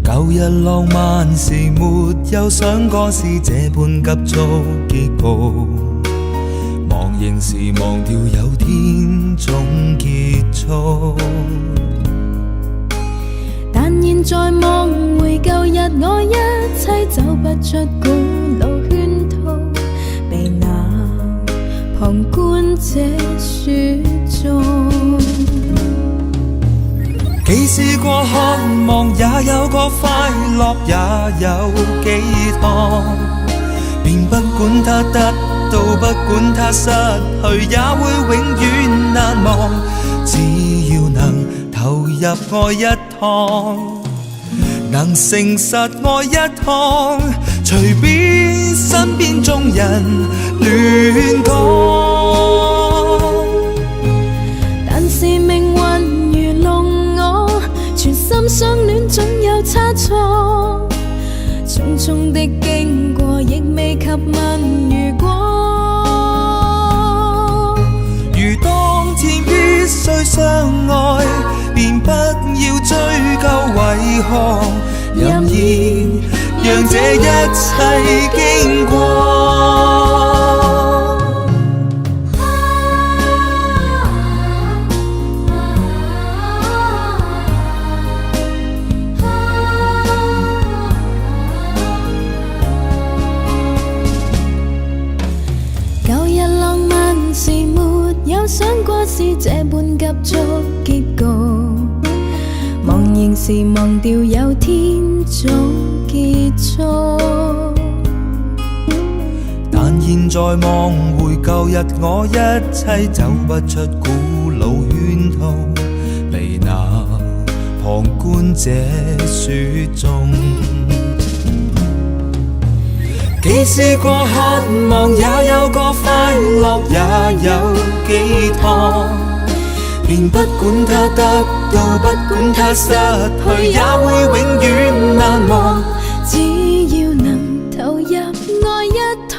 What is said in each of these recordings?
舊日浪漫時沒有想過是這般急速結局，忘形時忘掉有天總結束。但現在望回舊日，我一切走不出古老圈套，被那旁觀者說中。既試過渴望，也有過快樂，也有寄託，便不管它得到，不管它失去，也會永遠難忘。只要能投入愛一趟，能誠實愛一趟，隨便身邊眾人亂講。但是命運如弄我，全心相戀總有差錯，匆匆的經過亦未及問如果。如當天必須相愛，便不要追究為何，任意讓這一切經過。舊日浪漫時沒有想過是這般急速結局，忘形時忘掉有天總結束。但現在望回舊日，我一切走不出古老圈套，被那旁觀者說中。既試過渴望，也有過快樂，也有寄託，便不管它得到，不管它失去，也會永遠難忘。只要能投入愛一趟，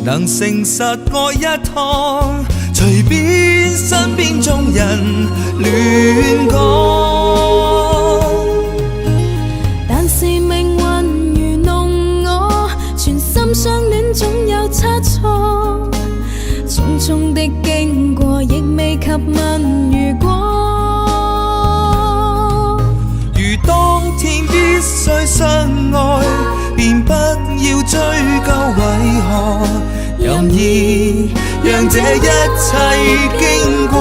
能誠實愛一趟，隨便身邊眾人亂講。但是命運如弄我，全心相戀總有差錯，匆匆的經過亦未及問如果。如當天必須相愛，便不要追究為何，任意讓這一切經過。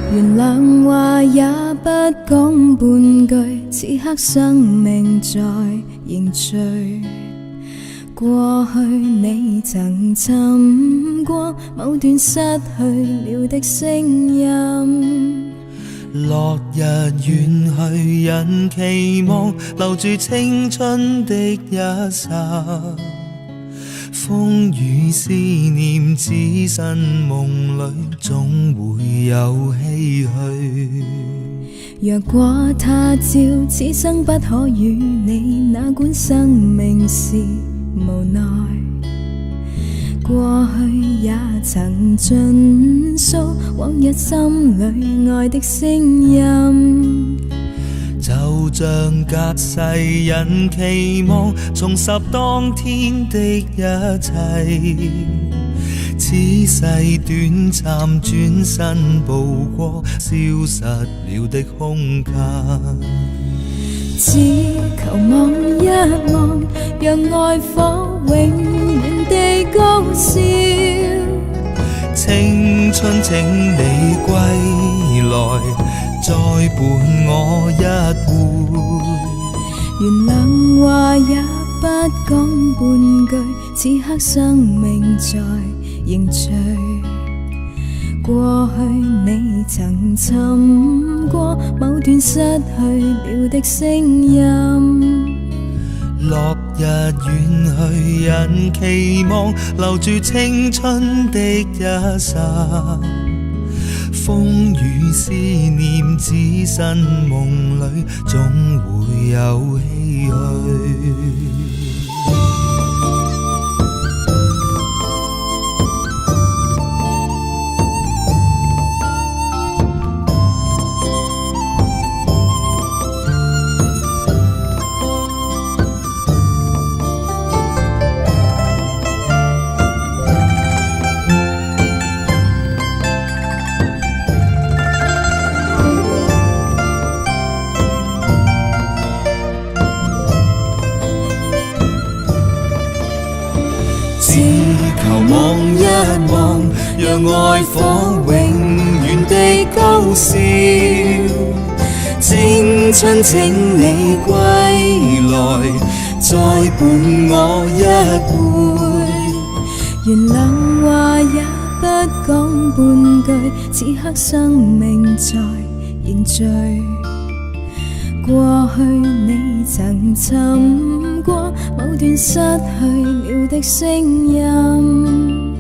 原諒話也不講半句，此刻生命在凝聚。過去你曾尋過某段失去了的聲音，落日遠去，人期望留住青春的一剎，風雨思念，此生夢裏總會有唏噓。若果他朝此生不可與你，哪管生命是無奈。過去也曾盡訴往日心裏愛的聲音，就像隔世人期望重拾當天的一切，此世短暫轉身步過消失了的空間，只求望一望，讓愛火永遠地高燒。青春請你歸來，再伴我一回。原諒話也不講半句，此刻生命在凝聚。過去你曾尋過某段失去了的聲音。落日遠去，人期望留住青春的一剎。風雨思念，只身夢裏總會有唏噓。只求望一望，讓愛火永遠的高燒。青春請你歸來，再伴我一回。原諒話也不講半句，此刻生命在凝聚。過去你曾尋過某段失去了的聲音，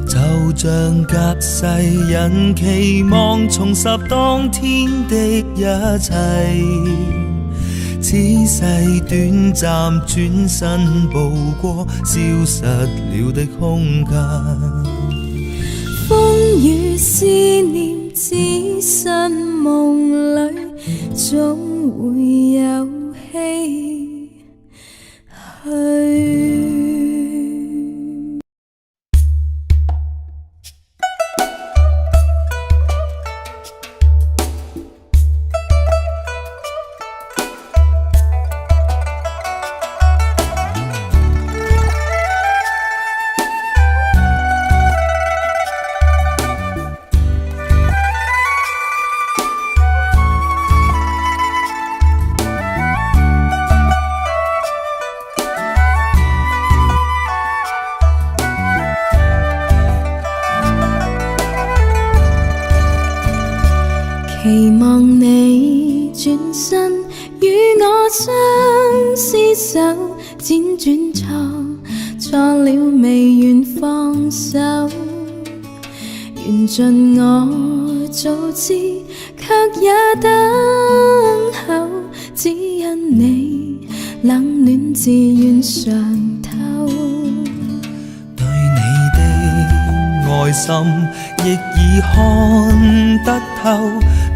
就像隔世人期望重拾當天的一切，此世短暫轉身步過消失了的空間。風雨思念，只身夢裏總會有唏噓。期望你轉身與我相廝守，輾轉錯了未願放手，緣盡我早知，卻也等候，只因你冷暖自願嘗透。對你的愛心亦已看得透，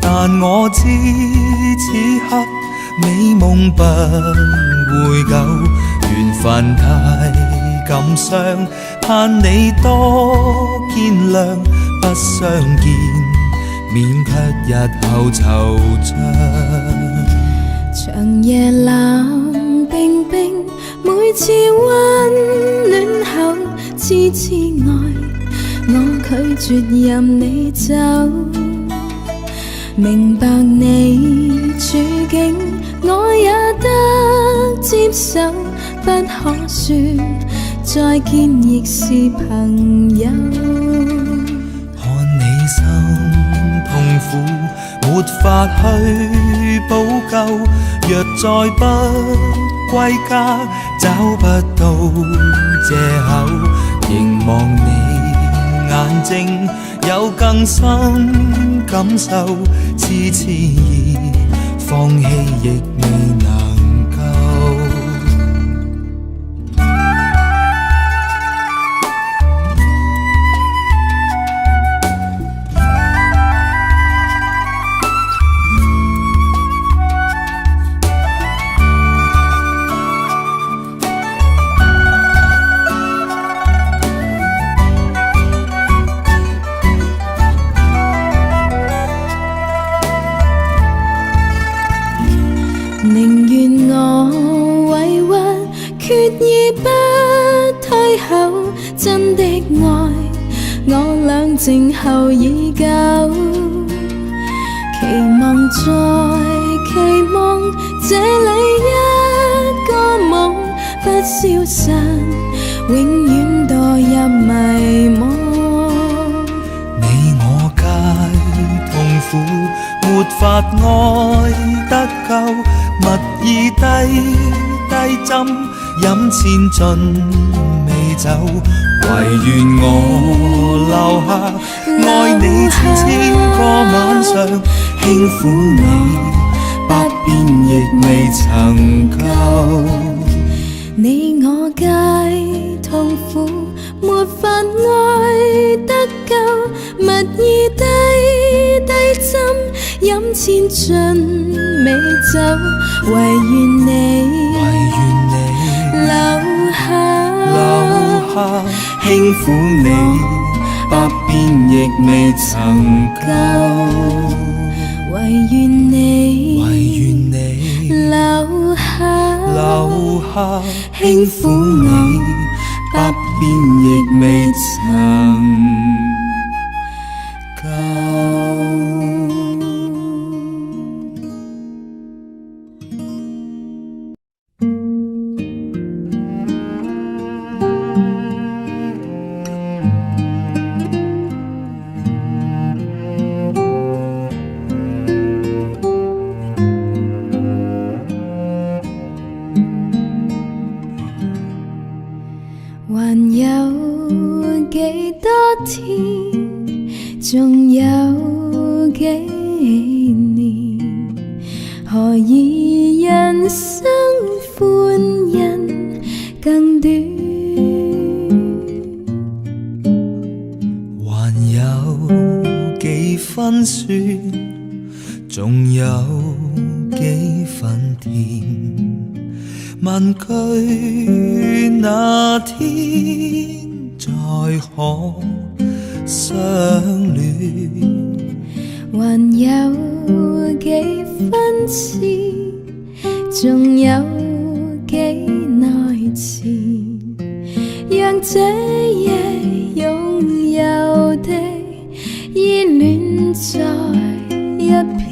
但我知此刻美夢不會久，緣分太感傷，盼你多見諒，不相見免卻日後惆悵。長夜冷冰冰，每次溫暖後痴痴愛，我拒絕任你走。明白你處境，我也得接受，不可說再見亦是朋友。看你心痛苦，沒法去補救，若再不歸家，找不到藉口，凝望你眼睛有更深感受，痴痴意放棄亦未能夠。寧願我委屈，決意不退後，真的愛我倆靜候已久，期望再期望這裏一個夢不消散，永遠墮入迷惘。你我苦，沒法愛得夠，蜜意低低斟，飲千樽美酒，唯願我留下愛你千個晚上，輕撫你百遍亦未曾夠。你我皆痛苦，沒法愛得夠，蜜意低低斟，飲千樽美酒，唯願你留下輕撫你百遍亦未曾夠，唯願你留下輕撫你百遍亦未曾夠。還有幾多天，仲有幾年，何以人生歡欣更短？還有幾分酸，仲有幾分甜，問句那天再可相戀？還有幾分痴，仲有幾耐前，讓這夜擁有的依戀在一片。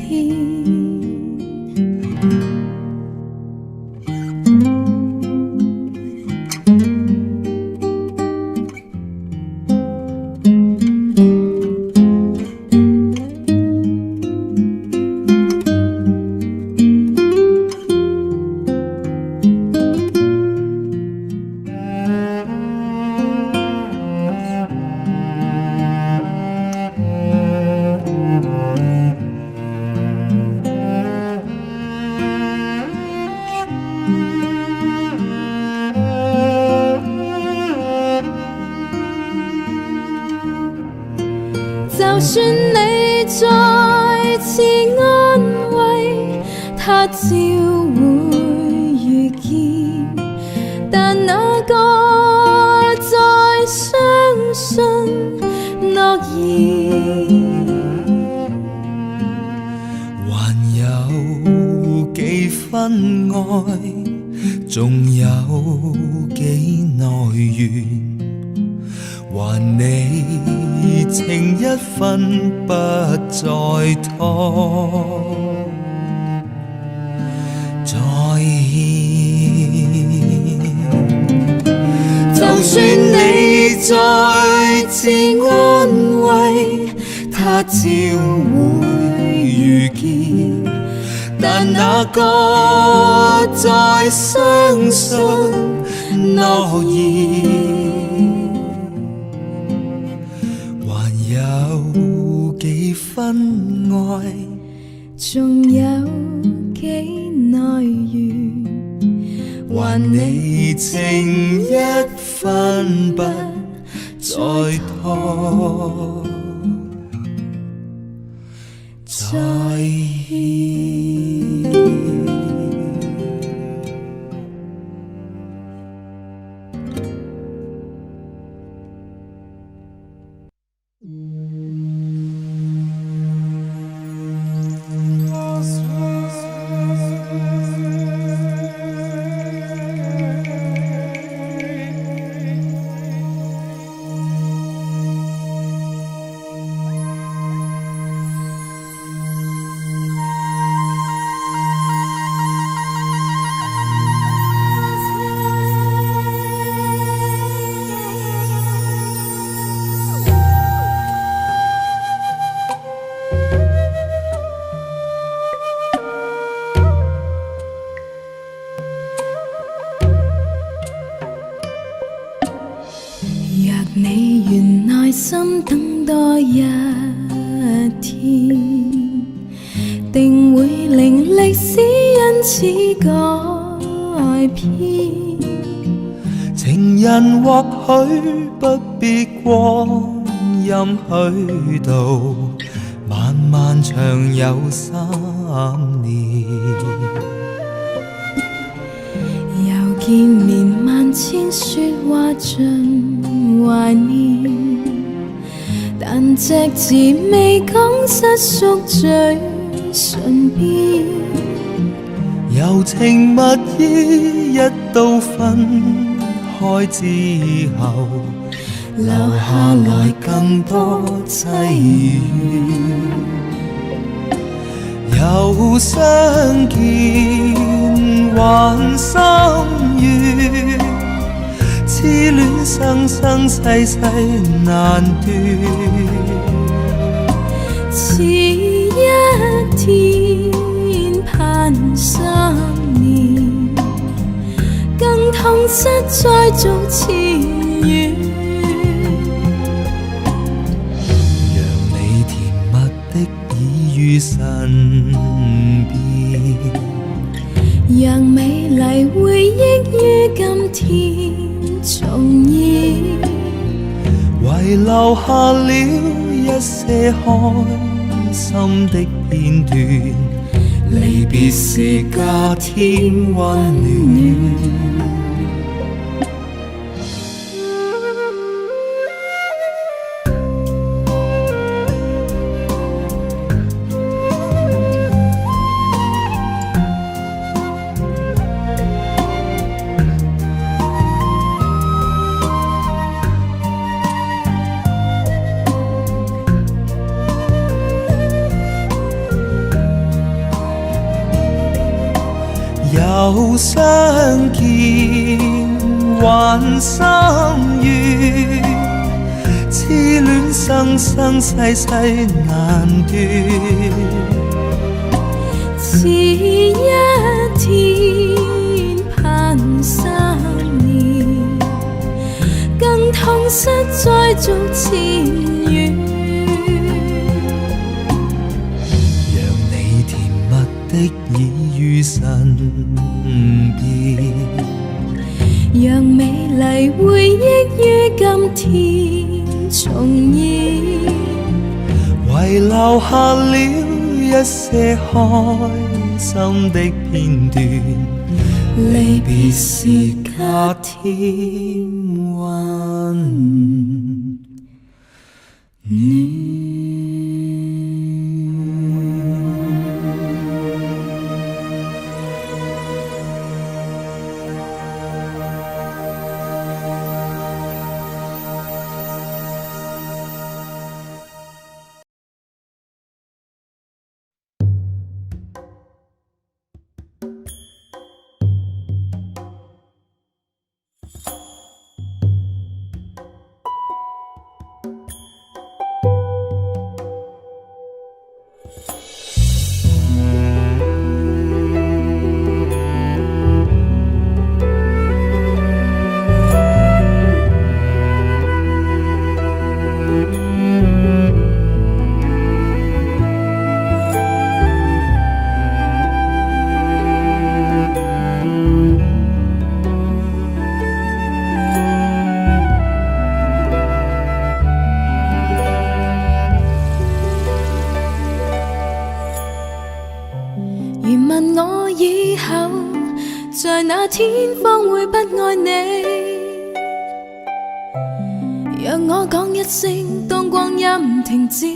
就算你再次安慰，他照會遇見，但那個再相信諾言？還有幾分愛，仲有幾耐緣？還你情一分不再拖，再欠。就算你再次安慰，他照會遇見，但那個再相信諾言？有幾分愛，仲有幾耐緣？還你情一分不再拖，再欠。天，定會令歷史因此改變。情人或許不必光陰虛度，漫漫長有3年。又見面萬千説話盡懷念，但隻字未講失縮最唇邊。柔情蜜意一刀分開之後，留下來更多凄怨。又相見還心願，痴戀生生世世難斷。似一天盼3年，更痛失再續前緣。讓你甜蜜的已於身邊，讓美麗回憶於今天重現，遺留下了一些開心的片段。離別時加添溫暖。又相見還心願，痴戀生生世世難斷。似一天盼3年，更痛失再續前緣。讓你甜蜜的已於身邊，讓美麗回憶於今天重現，遺留下了一些開心的片段。離別時加添溫暖。在那天方會不愛你，讓我講一聲，當光陰停止。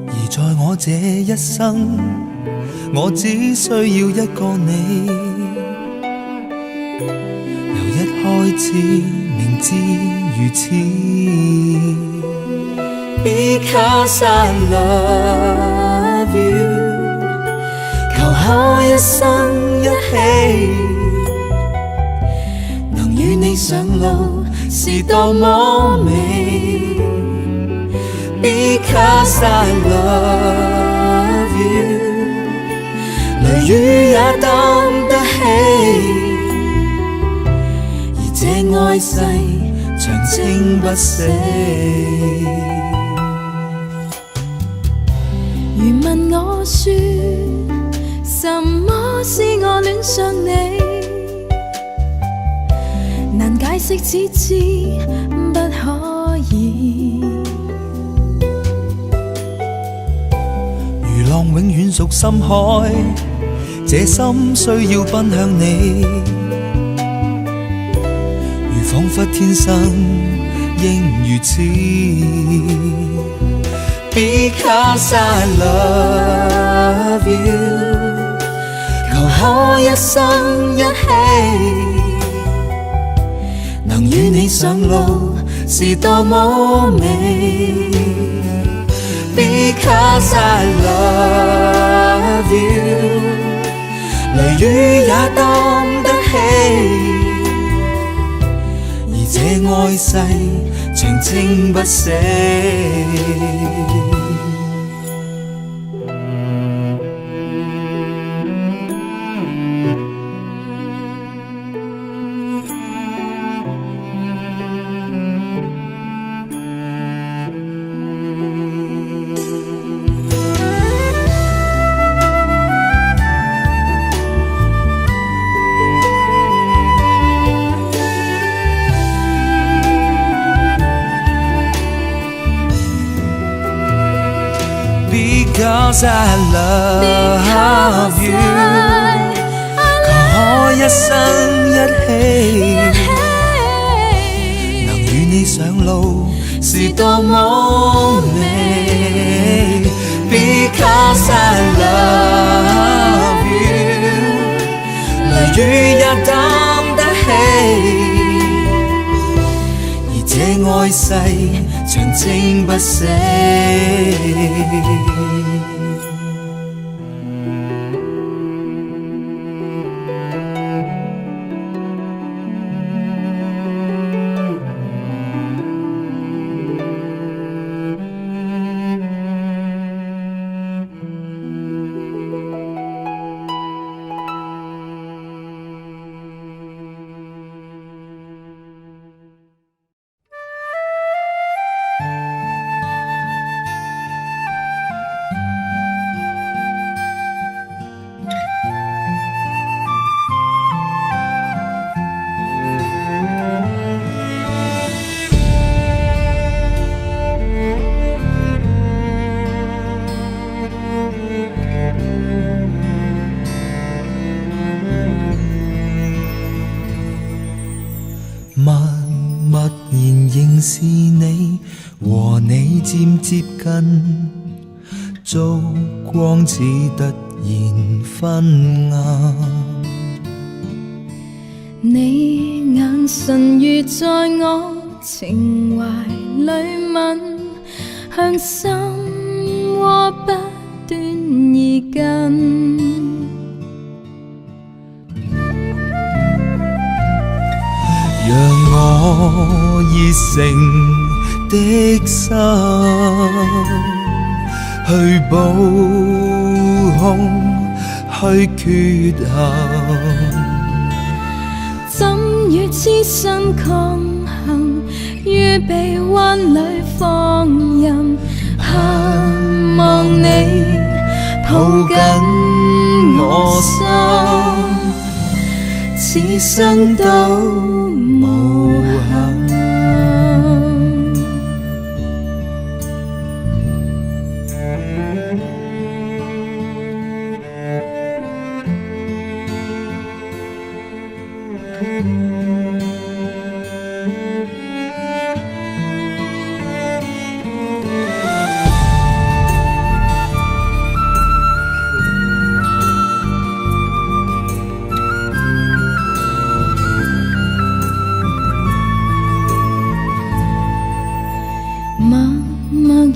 而在我這一生，我只需要一個你，由一開始明知如此。Because I love you， 求可一生一起，能與你上路是多麼美。Because I love you， 雷雨也擔得起，而這愛誓隨長青不死。如問我說，什麼使我戀上你？難解釋，只知不可以。如浪永遠屬深海，這心需要奔向你。如彷彿天生應如此。Because I love you， 求可一生一起，能與你上路是多麼美。Because I love you， 雷雨也擔得起，而這愛世長青不死。Because I love you， 求可一生一起，能與你上路是多麼美。Because I love you， 雷雨也擔得起，而這愛世長青不死。默默然認是你，和你漸接近，燭光似突然昏暗。你眼神如在我情懷裏吻，向心窩不斷移近。讓我熱誠的心去補空去缺陷，怎與痴心抗衡，於臂彎裏放任，盼望你抱緊我心，此生都無憾。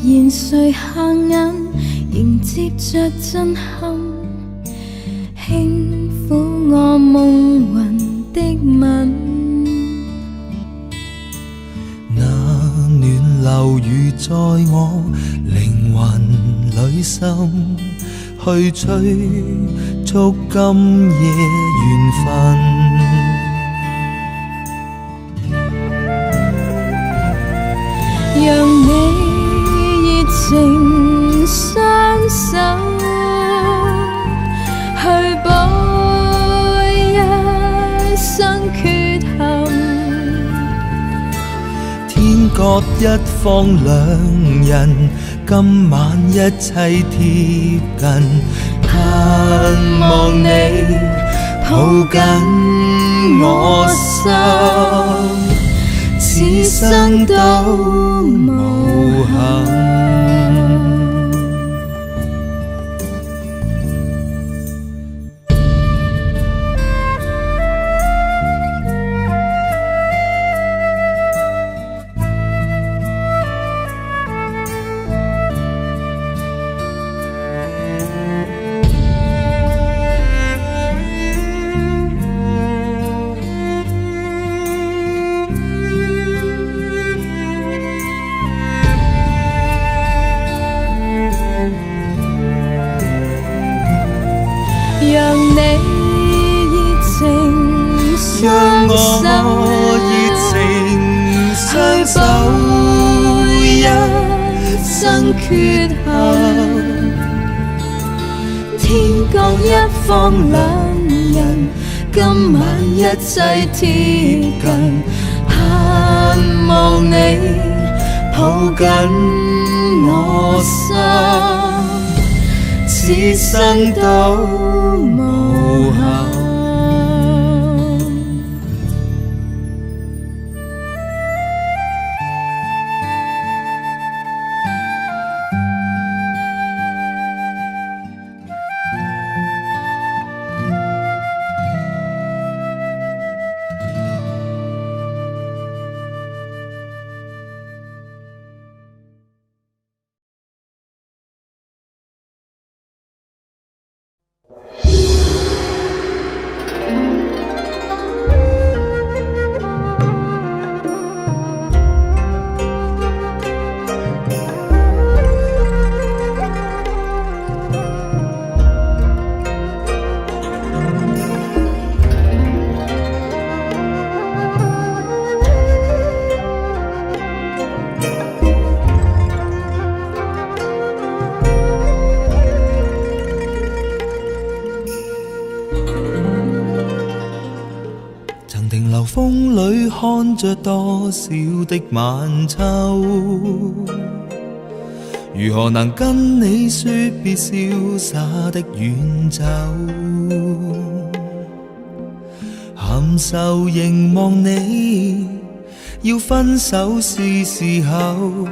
然垂下眼，迎接着震撼，輕撫我夢魂的吻。那暖流如在我靈魂裏滲，去催促今夜緣分。讓你熱情雙手去補一生缺陷。天各一方兩人，今晚一切貼近，盼望你抱緊我心，此生都無憾。讓你熱情雙手，讓我熱情雙手，一生缺陷。天各一方兩人，今晚一切貼近，盼望你抱緊我心，此生都無憾。曾停留風裏看着多少的晚秋，如何能跟你說別瀟灑的遠走？含愁凝望你，要分手是時候，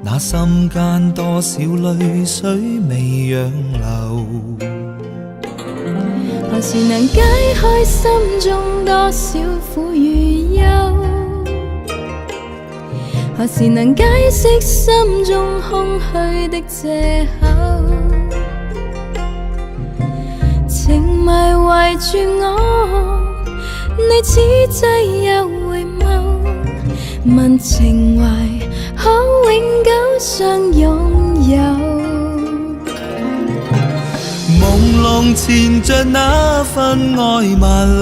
那心間多少淚水未讓流。何時能解開心中多少苦與憂？何時能解釋心中空虛的藉口？情迷圍住我，你此際又回眸，問情懷可永久相擁有。朦朧纏着那份愛萬縷，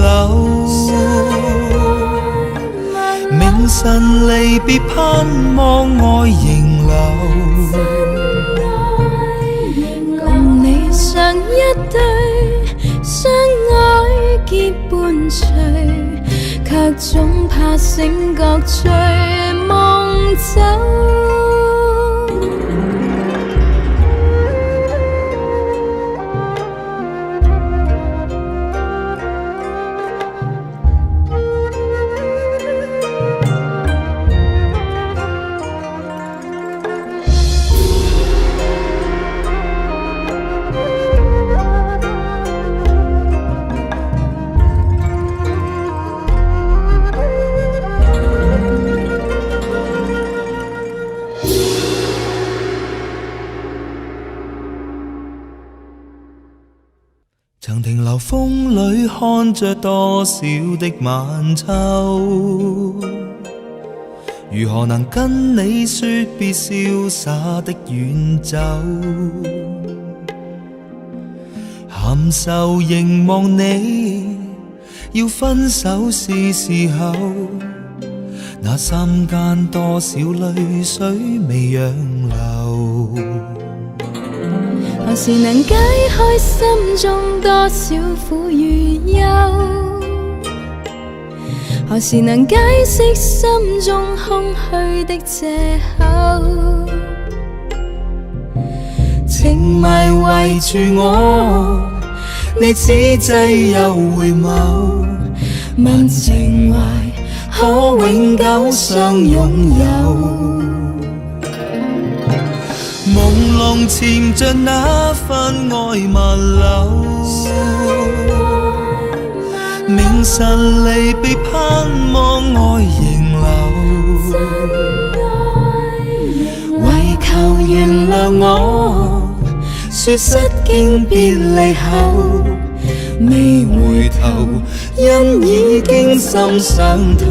明晨離別盼望愛仍留，共你像一對相愛結伴隨，卻總怕醒覺隨夢走。曾停留風裏看着多少的晚秋，如何能跟你說別瀟灑的遠走？含愁凝望你，要分手是時候，那心間多少淚水未讓流。何時能解開心中多少苦與憂？何時能解釋心中空虛的藉口？情迷圍住我，你此際又回眸，問情懷可永久相擁有。朦朧潛着那份愛漫流，明晨離別盼望愛仍留，唯求原諒我，說失經別離後，未回頭，因已經心上頭。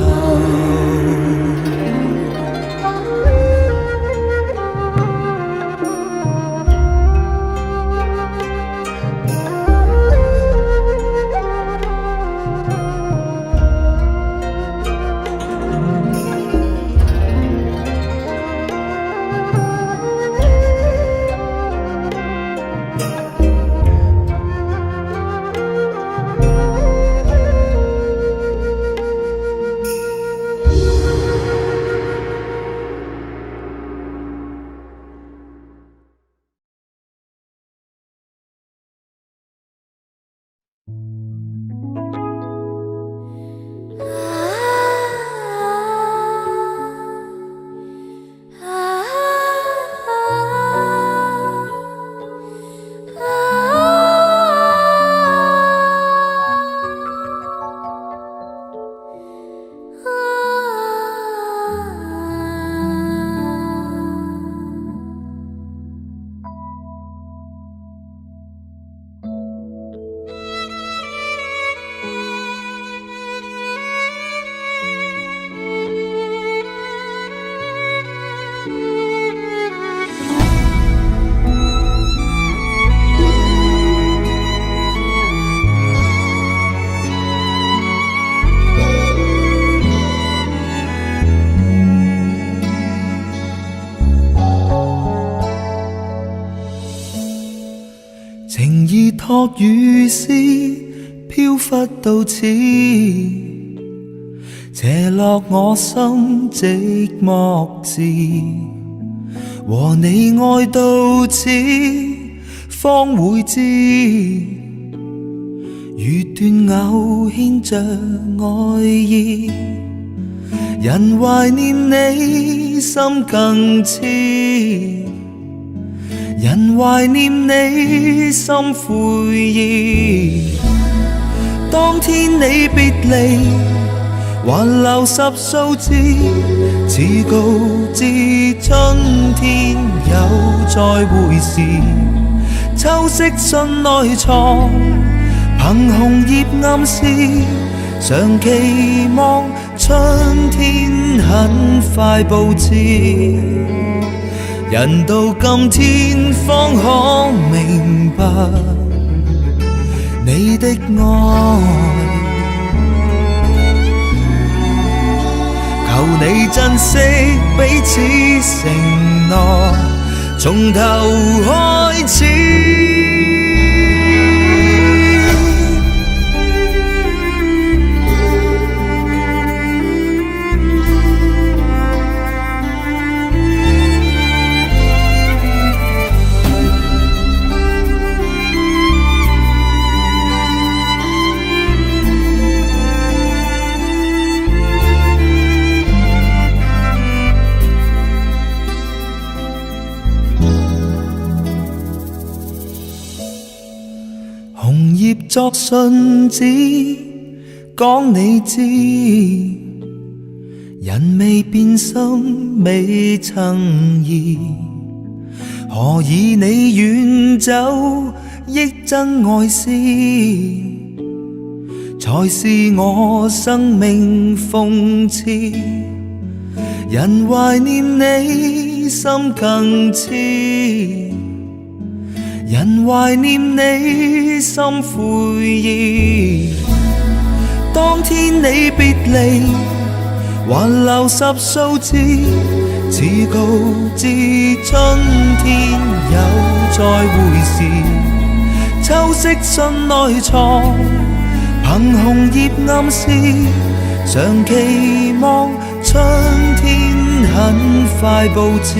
情意託雨絲飄忽到此，斜落我心寂寞時，和你愛到此方會知，如斷偶牽着愛意，人懷念你心更痴。人懷念你心悔意，當天你別離，還留10數字，似告知春天有再會時。秋色信內藏，憑紅葉暗示，常期望春天很快佈置。人到今天方可明白你的愛，求你珍惜彼此承諾，從頭開始。紅葉作信紙，講你知，人未變心未曾移，何以你遠走憶真愛詩，才是我生命諷刺。人懷念你心更痴，人懷念你心悔意，當天你別離，還留10數字，似告知春天有再會時。秋色信內藏，憑紅葉暗示，常期望春天很快佈置。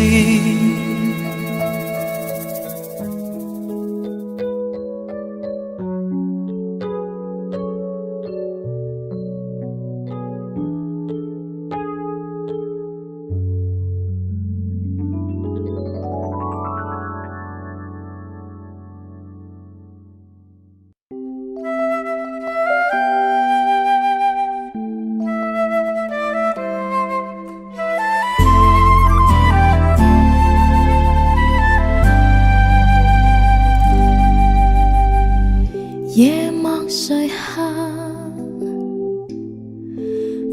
夜幕垂下，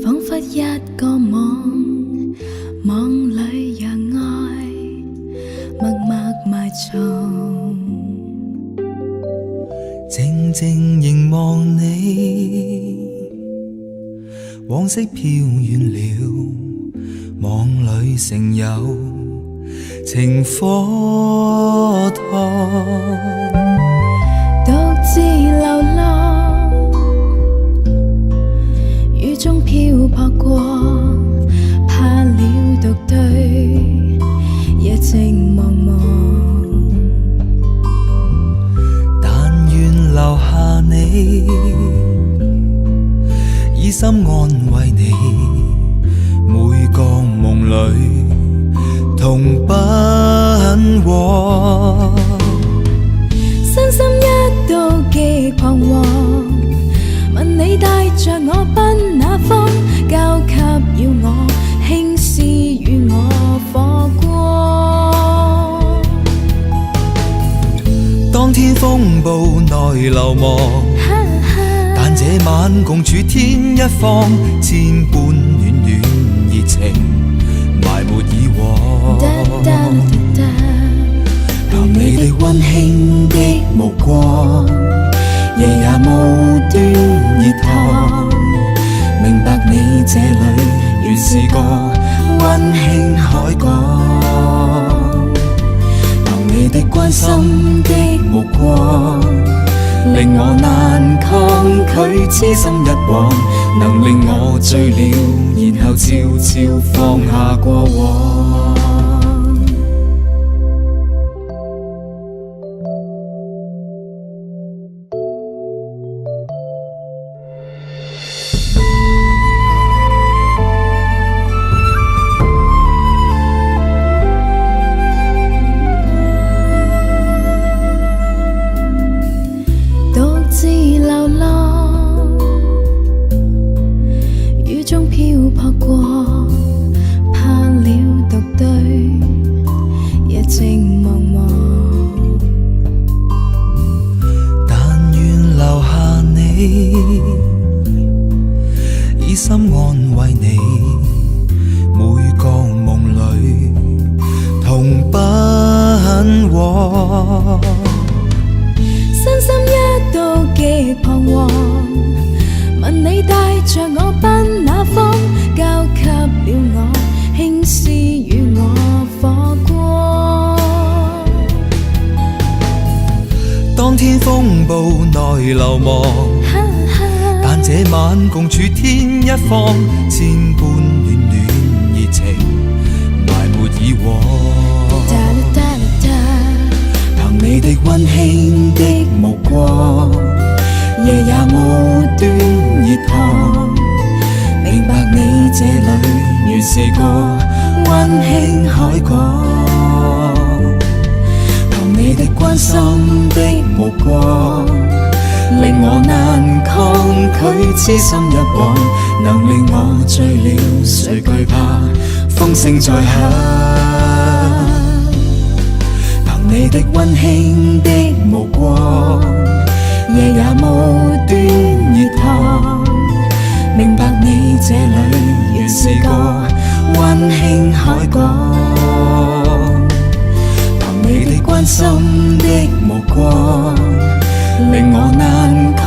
仿佛一個夢，夢裏讓愛默默埋藏。靜靜凝望你，往昔飄遠了，夢裏成有情火燙。獨自流浪，雨中漂泊過，怕了獨對，夜靜茫茫。但願留下你，以心安慰你，每個夢裏同奔往。身心一度極彷徨，問你帶着我奔哪方，交給要我輕視與我火光。當天風暴內流亡，但這晚共處天一方，千般暖暖熱情埋沒以往。憑你的溫馨的目光，夜也無端熱燙，明白你這裏原是個溫馨海港。憑你的關心的目光，令我難抗拒痴心一往，能令我醉了，然後悄悄放下過往。以心安慰你，每個夢裏同奔往。身心一度極彷徨，問你帶着我奔哪方，交給了我輕視與我火光。當天風暴內流亡，但這晚共處天一方，千般暖暖熱情埋沒以往。憑你的溫馨的目光，夜也無端熱燙，明白你這裏原是個溫馨海港。憑你的關心的目光，令我難抗拒痴心一往，能令我醉了，誰懼怕風聲再響？憑你的溫馨的目光，夜也無端熱燙，明白你這裏原是個溫馨海港。憑你的關心的目光，令我難抗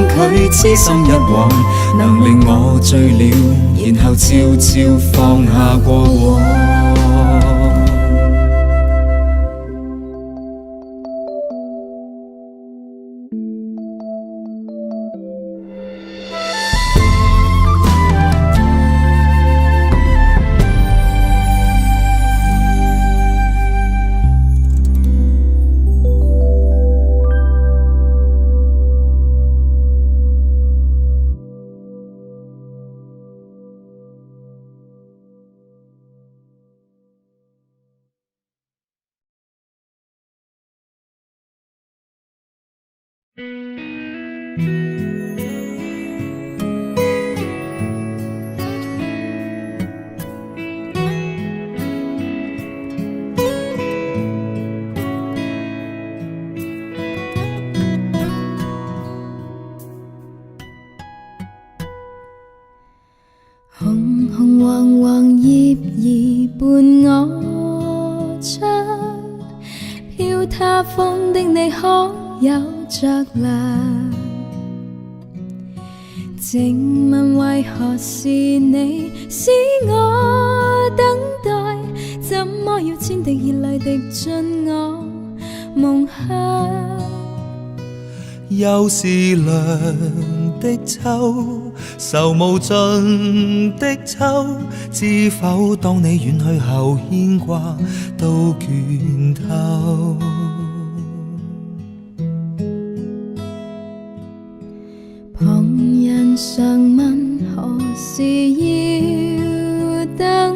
拒痴心一往，能令我醉了，然後悄悄放下過往。紅紅黃黃葉兒伴我出，飄他方的你可有着涼？靜問為何是你使我等待？怎麼要千滴熱淚滴進我夢鄉？又是涼的秋，愁無盡的秋，知否當你遠去後牽掛都倦透。旁人常問何時要等，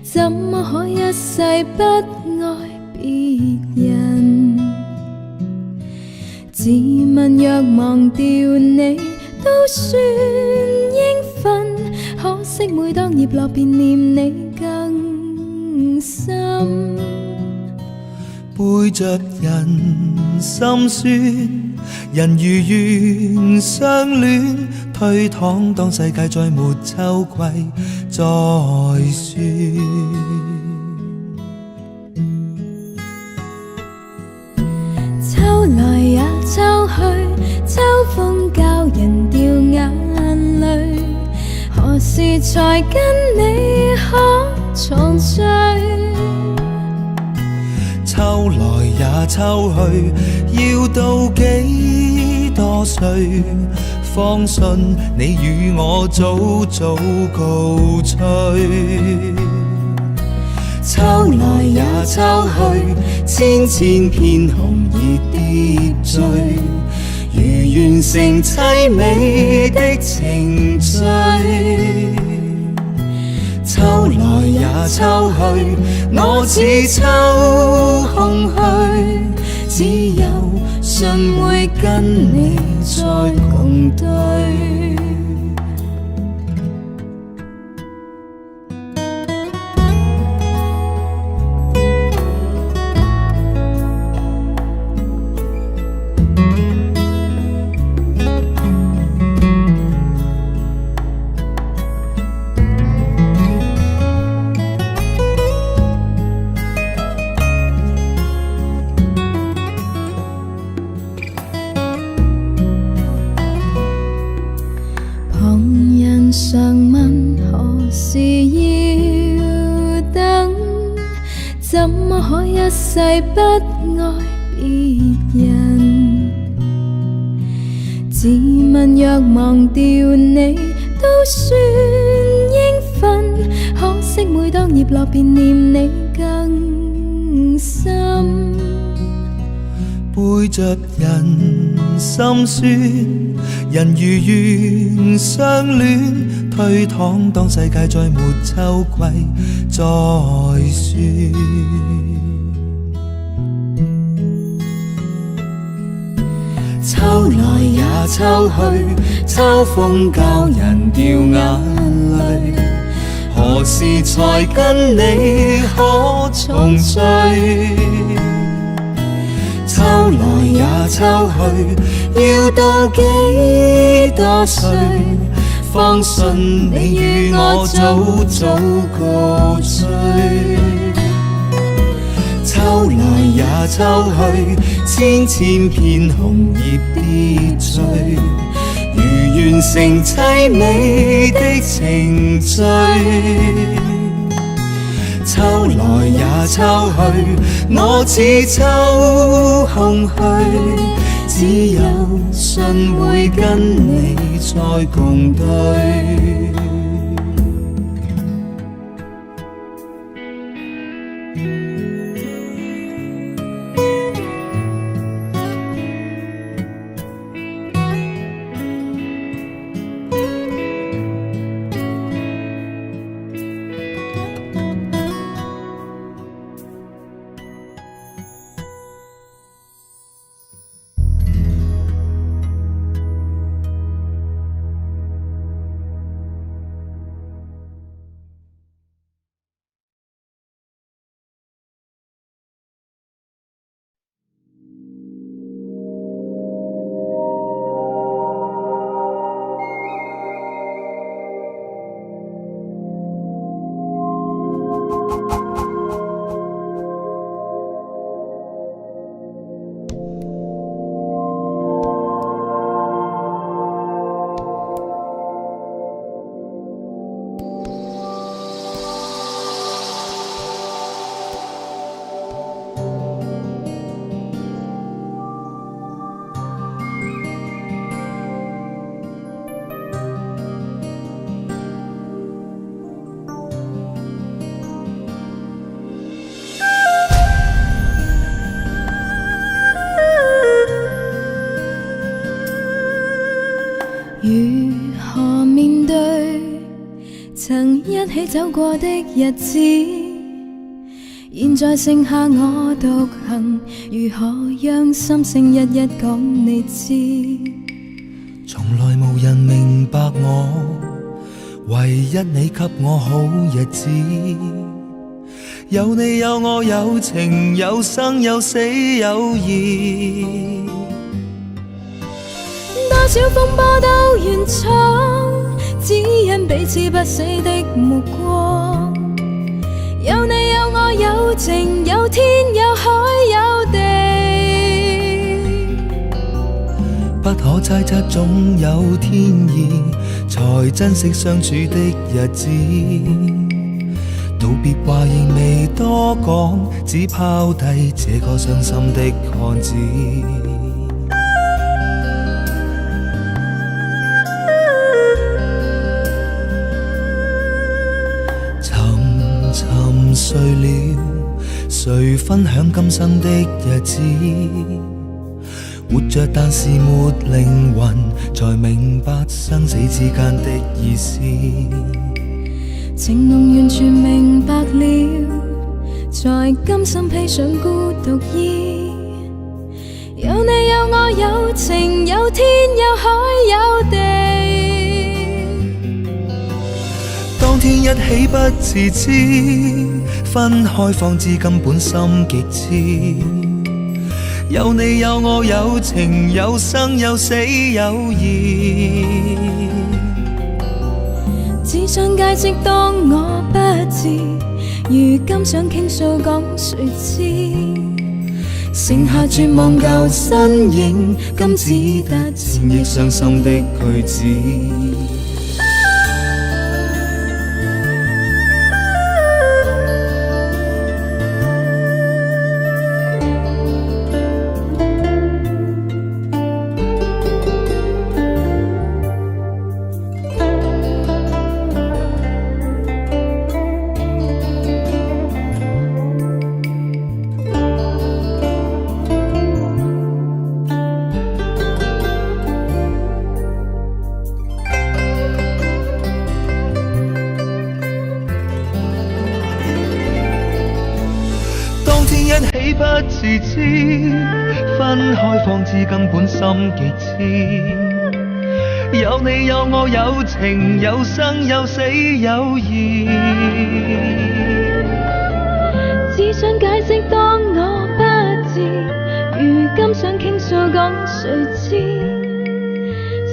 怎麼可一世不愛別人？自問若忘掉你都算應份，可惜每當葉落便念你更深。背着人心酸，人如願相戀，推搪當世界再沒秋季再說。秋來也秋去，秋風教人掉眼淚，何時才跟你可重聚？秋來也秋去，要到幾多歲，方信你與我早早告吹。秋來也秋去，千千片紅葉疊聚，如完成凄美的程序。秋來也秋去，我似秋空虛，只有信會跟你再共對。常問何時要等，怎麼可一世不愛別人？自問若忘掉你都算應份，可惜每當葉落便念你更深。背着人心酸，人如願相戀，推搪當世界再沒秋季再說。秋來也秋去，秋風教人掉眼淚，何時才跟你可重聚？秋來也秋去，要到幾多歲，方信你與我早早告吹。秋來也秋去，千千片紅葉疊聚，如完成凄美的程序。抽來也抽去，我似抽空虛，只有信會跟你再共對。如何面對曾一起走過的日子？現在剩下我獨行，如何讓心聲一一講你知？從來無人明白我，唯一你給我好日子。有你有我有情有生有死有義。多少風波都願闖，只因彼此不死的目光。有你有我有情有天有海有地，不可猜測總有天意，才珍惜相處的日子。道別話仍未多講，只拋低這個傷心的漢子。沉睡了，誰分享今生的日子？活着但是沒靈魂，才明白生死之間的意思。情濃完全明白了，才甘心披上孤獨衣。有你有我有情有天有海有地，當天一起不自知，分開方知根本心極痴。有你有我有情有生有死有義，只想解釋當我不知，如今想傾訴講誰知？剩下絕望舊身影，今只得纏憶傷心的句子。一起不自知，分開方知根本心極痴。有你有我有情有生有死有義，只想解釋當我不知，如今想傾訴講誰知？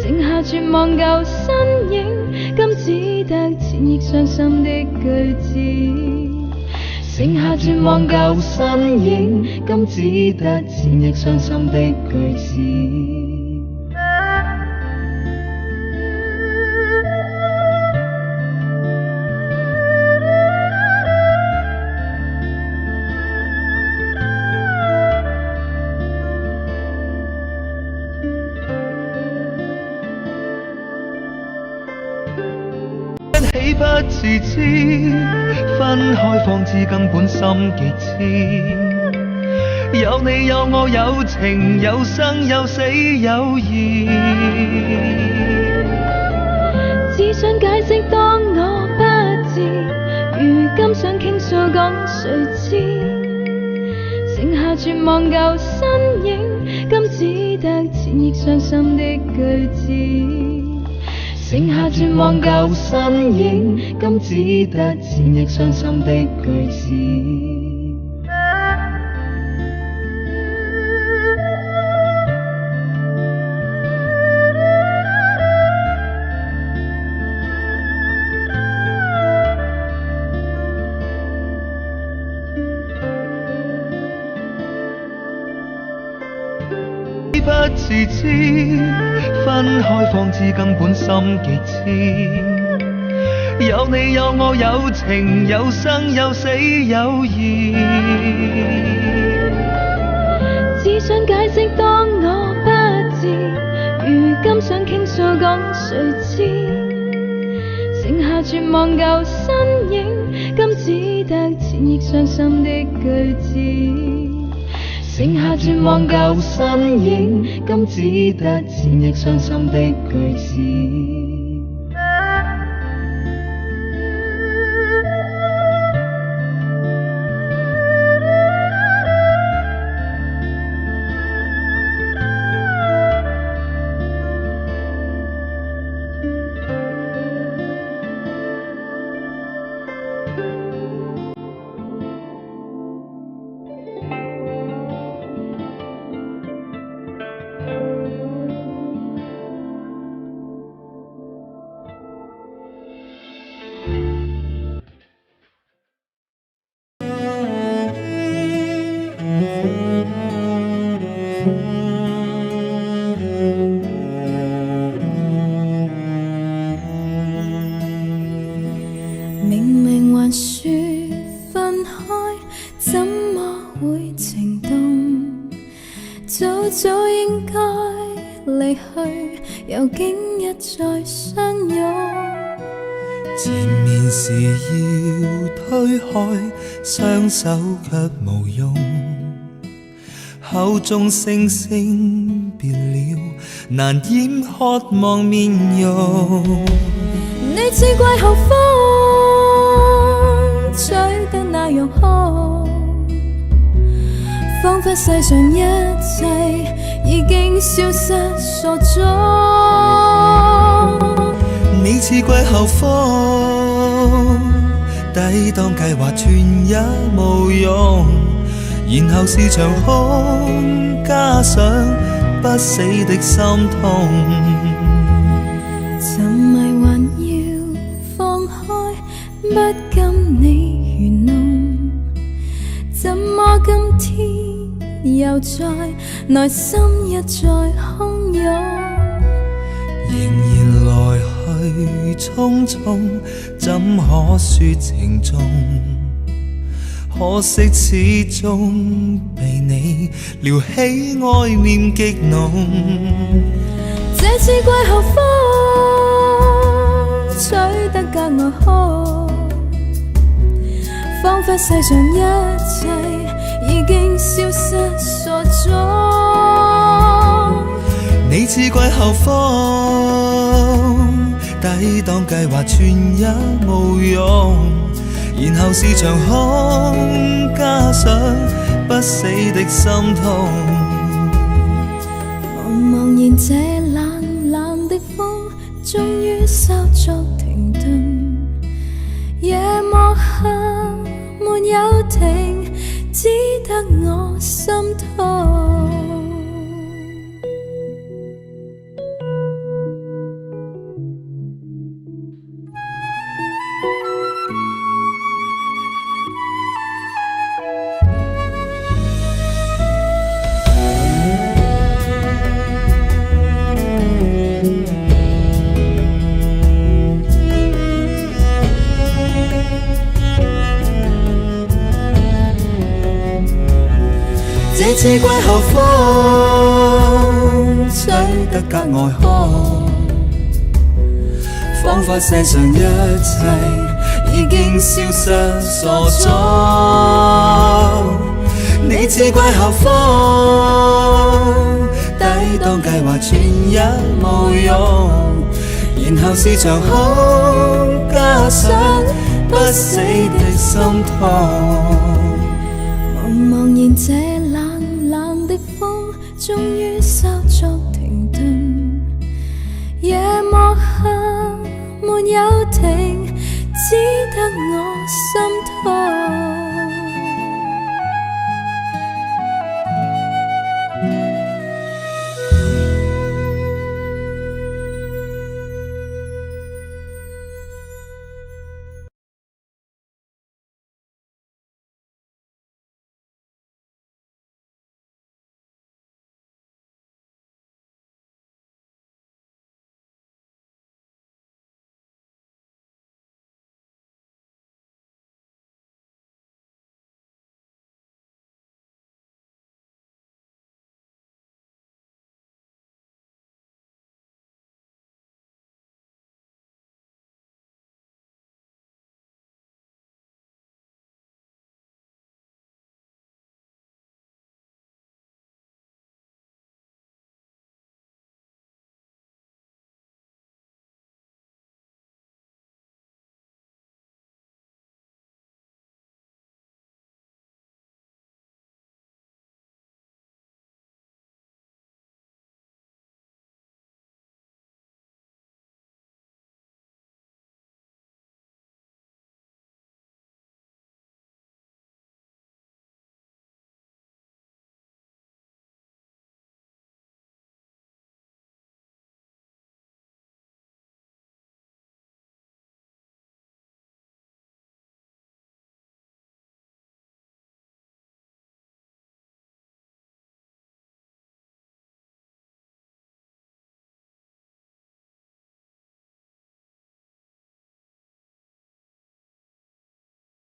剩下絕望舊身影，今只得纏憶傷心的句子。剩下絕望舊身影，今只得纏憶傷心的句子。不自知，分開方知根本心極痴。有你有我有情有生有死有義，只想解釋當我不智，如今想傾訴講誰知，剩下絕望舊身影，今只得纏翼傷心的句子，剩下絕望舊身影，今只得纏翼傷心的句子。不自知，分開方知根本心極痴。有你有我有情有生有死有義，只想解釋當我不智，如今想傾訴講誰知，剩下絕望舊身影，今只得纏翼傷心的句子。剩下絕望舊身影，今只得纏翼傷心的句子。明明還說分開，怎麼會情動？早早應該離去，又竟一再相擁。前面時要推開，雙手卻無用，口中聲聲別了，難掩渴望面容。你似季候風，吹得那樣空，彷彿世上一切已經消失所蹤。你似季候風，抵擋計劃全也無用，然後是場空，加上不死的心痛。沉迷還要放開，不跟你愚弄，怎麼今天又在內心一再洶湧？仍然來去匆匆，怎可說情重？可惜始終被你撩起愛念極濃。這次季候風吹得格外空，彷彿世上一切已經消失所蹤。你似季候風，抵擋計劃全也無用，然後是場空，加上不死的心痛。茫茫然這冷冷的風，終於稍作停頓，夜幕下沒有停，只得我心痛。這次季候風吹得格外空，彷仿佛世上一切已經消失所蹤。你似季候風，抵擋計劃全一無用，然後是場空，加上不死的心痛。茫茫然這冷冷的風，終於稍作停頓。夜幕下沒有停，只得我心